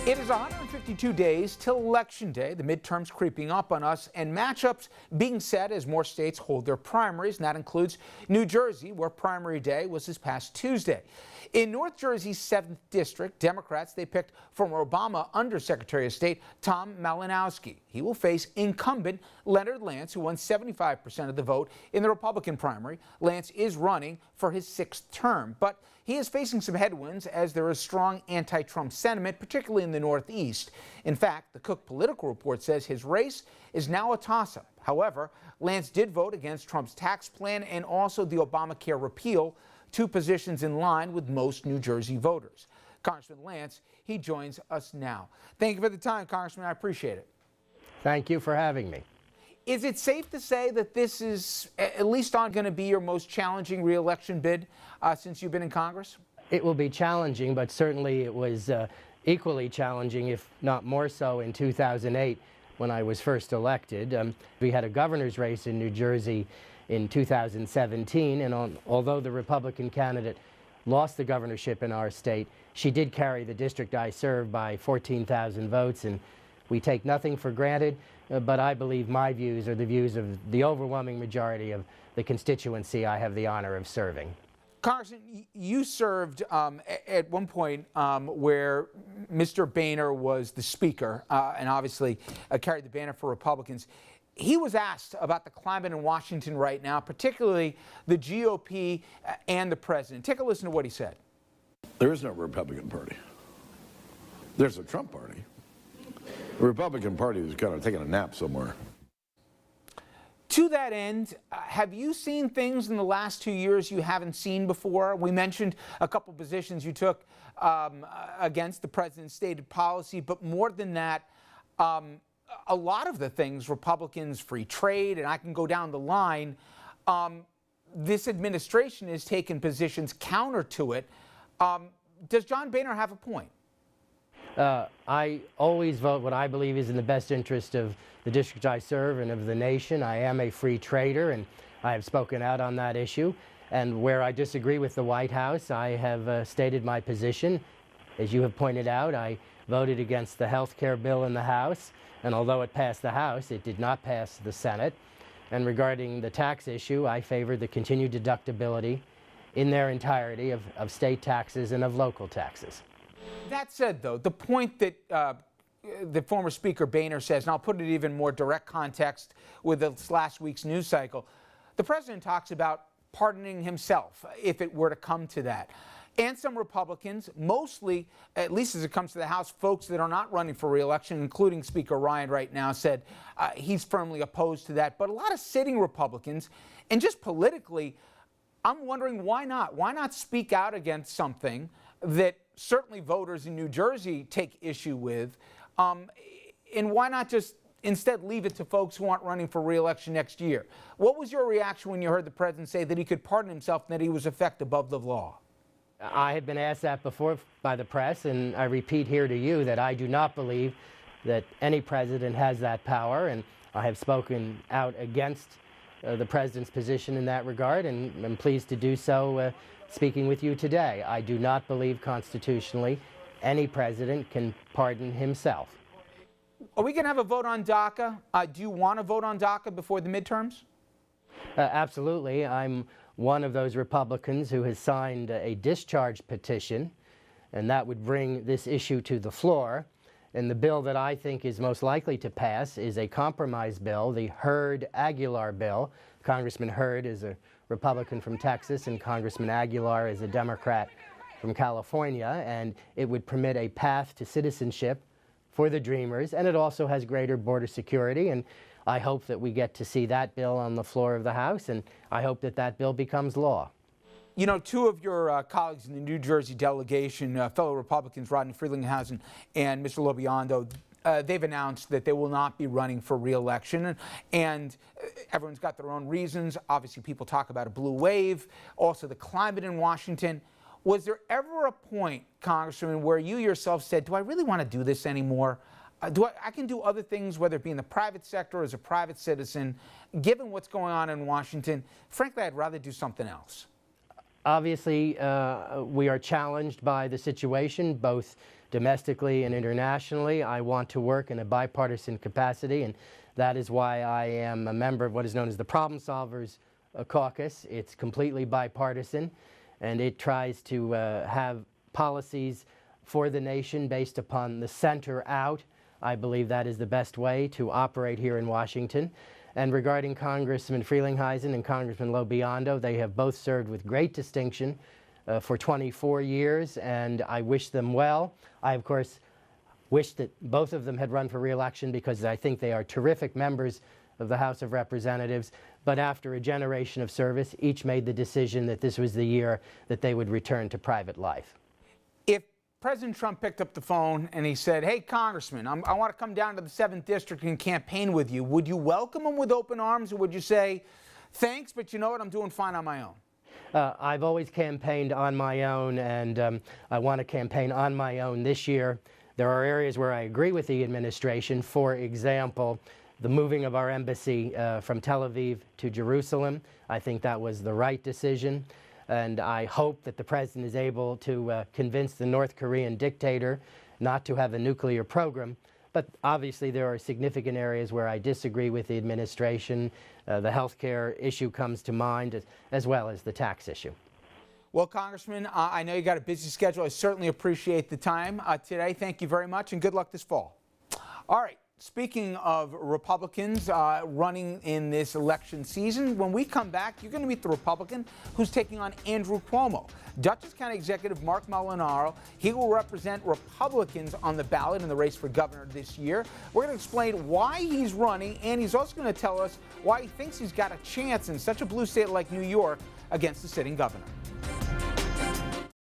It is 152 days till Election Day, the midterms creeping up on us, and matchups being set as more states hold their primaries, and that includes New Jersey, where primary day was this past Tuesday. In North Jersey's 7th District, Democrats, they picked former Obama Undersecretary of State Tom Malinowski. He will face incumbent Leonard Lance, who won 75% of the vote in the Republican primary. Lance is running for his 6th term, but he is facing some headwinds as there is strong anti-Trump sentiment, particularly in the Northeast. In fact, the Cook Political Report says his race is now a toss-up. However, Lance did vote against Trump's tax plan and also the Obamacare repeal, two positions in line with most New Jersey voters. Congressman Lance, he joins us now. Thank you for the time, Congressman. I appreciate it. Thank you for having me. Is it safe to say that this is at least going to be your most challenging re-election bid since you've been in Congress? It will be challenging, but certainly it was equally challenging, if not more so, in 2008 when I was first elected. We had a governor's race in New Jersey in 2017, and although the Republican candidate lost the governorship in our state, she did carry the district I serve by 14,000 votes, and we take nothing for granted, but I believe my views are the views of the overwhelming majority of the constituency I have the honor of serving. Congressman, you served at one point where Mr. Boehner was the speaker and obviously carried the banner for Republicans. He was asked about the climate in Washington right now, particularly the GOP and the president. Take a listen to what he said. There is no Republican Party. There's a Trump Party. The Republican Party is kind of taking a nap somewhere. To that end, have you seen things in the last 2 years you haven't seen before? We mentioned a couple positions you took against the president's stated policy, but more than that, a lot of the things Republicans, free trade, and I can go down the line, this administration has taken positions counter to it. Does John Boehner have a point? I always vote what I believe is in the best interest of the district I serve and of the nation. I am a free trader, and I have spoken out on that issue. And where I disagree with the White House, I have stated my position. As you have pointed out, I voted against the health care bill in the House, and although it passed the House, it did not pass the Senate. And regarding the tax issue, I favored the continued deductibility in their entirety of state taxes and of local taxes. That said, though, the point that the former Speaker Boehner says, and I'll put it in even more direct context with this last week's news cycle, the president talks about pardoning himself if it were to come to that. And some Republicans, mostly, at least as it comes to the House, folks that are not running for re-election, including Speaker Ryan right now, said he's firmly opposed to that. But a lot of sitting Republicans, and just politically, I'm wondering why not? Why not speak out against something that certainly voters in New Jersey take issue with? And why not just instead leave it to folks who aren't running for re-election next year? What was your reaction when you heard the president say that he could pardon himself and that he was effect above the law? I have been asked that before by the press, and I repeat here to you that I do not believe that any president has that power, and I have spoken out against the president's position in that regard, and I'm pleased to do so speaking with you today. I do not believe constitutionally any president can pardon himself. Are we going to have a vote on DACA? Do you want to vote on DACA before the midterms? Absolutely. I'm one of those Republicans who has signed a discharge petition, and that would bring this issue to the floor. And the bill that I think is most likely to pass is a compromise bill, the Hurd-Aguilar bill. Congressman Hurd is a Republican from Texas, and Congressman Aguilar is a Democrat from California, and it would permit a path to citizenship for the Dreamers, and it also has greater border security, and I hope that we get to see that bill on the floor of the House, and I hope that that bill becomes law. You know, two of your colleagues in the New Jersey delegation, fellow Republicans, Rodney Friedlinghausen and Mr. Lobiondo, they've announced that they will not be running for re-election, and everyone's got their own reasons. Obviously, people talk about a blue wave, also the climate in Washington. Was there ever a point, Congressman, where you yourself said, do I really want to do this anymore? I can do other things, whether it be in the private sector or as a private citizen. Given what's going on in Washington, frankly, I'd rather do something else. Obviously, we are challenged by the situation, both domestically and internationally. I want to work in a bipartisan capacity, and that is why I am a member of what is known as the Problem Solvers Caucus. It's completely bipartisan, and it tries to have policies for the nation based upon the center out. I believe that is the best way to operate here in Washington. And regarding Congressman Frelinghuysen and Congressman LoBiondo, they have both served with great distinction for 24 years, and I wish them well. I, of course, wish that both of them had run for re-election because I think they are terrific members of the House of Representatives. But after a generation of service, each made the decision that this was the year that they would return to private life. If President Trump picked up the phone and he said, hey, Congressman, I want to come down to the 7th District and campaign with you, would you welcome him with open arms, or would you say, thanks, but you know what, I'm doing fine on my own? I've always campaigned on my own, and I want to campaign on my own this year. There are areas where I agree with the administration. For example, the moving of our embassy from Tel Aviv to Jerusalem. I think that was the right decision. And I hope that the president is able to convince the North Korean dictator not to have a nuclear program. But obviously there are significant areas where I disagree with the administration. The health care issue comes to mind, as well as the tax issue. Well, Congressman, I know you got a busy schedule. I certainly appreciate the time today. Thank you very much, and good luck this fall. All right. Speaking of Republicans running in this election season, when we come back, you're going to meet the Republican who's taking on Andrew Cuomo. Dutchess County Executive Mark Molinaro, he will represent Republicans on the ballot in the race for governor this year. We're going to explain why he's running, and he's also going to tell us why he thinks he's got a chance in such a blue state like New York against the sitting governor.